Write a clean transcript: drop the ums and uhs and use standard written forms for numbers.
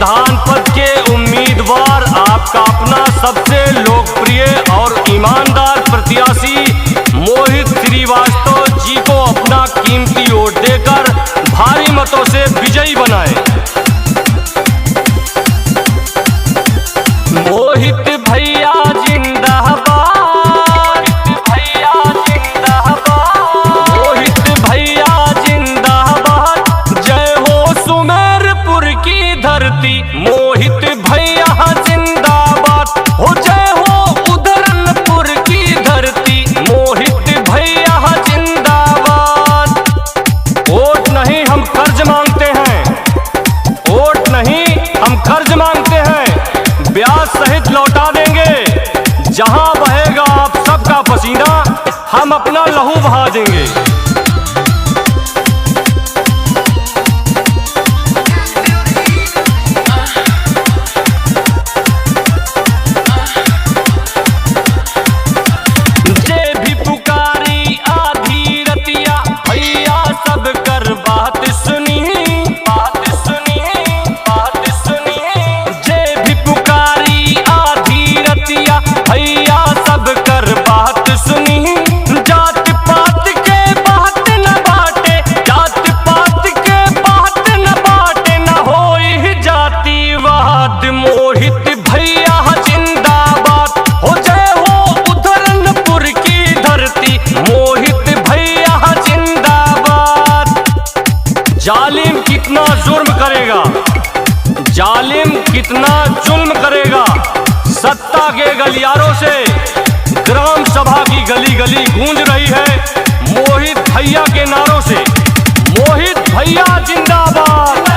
प्रधान पद के उम्मीदवार आपका अपना सबसे लोकप्रिय और ईमानदार प्रत्याशी मोहित श्रीवास्तव जी को अपना कीमती वोट देकर भारी मतों से विजयी बनाएं। मोहित भैया जिंदाबाद, भैया जिंदाबाद, मोहित भैया जिंदाबाद, जय हो सुमेरपुर की धरती। मोहित भैया जिंदाबाद, हो जय हो उधरनपुर की धरती। मोहित भैया जिंदाबाद। वोट नहीं हम कर्ज मांगते हैं, वोट नहीं हम कर्ज मांगते हैं, ब्याज सहित लौटा देंगे। जहां बहेगा आप सबका पसीना, हम अपना लहू बहा देंगे। जे भी पुकारी आधी रतिया, भैया सब कर बात सुनी, बात सुनी, बात सुनी। जे भी पुकारी आधी रतिया, भैया सब कर बात सुनी। जात पात के बात न बाटे, जात पात के बात न बाटे, न होई जातिवाद। मोहित भैया जिंदाबाद, हो जय हो उधरनपुर की धरती। मोहित भैया जिंदाबाद। जालिम कितना जुर्म करेगा, जालिम कितना जुल्म करेगा। सत्ता के गलियारों से ग्राम सभा की गली गली गूंज रही है मोहित भैया के नारों से। मोहित भैया जिंदाबाद।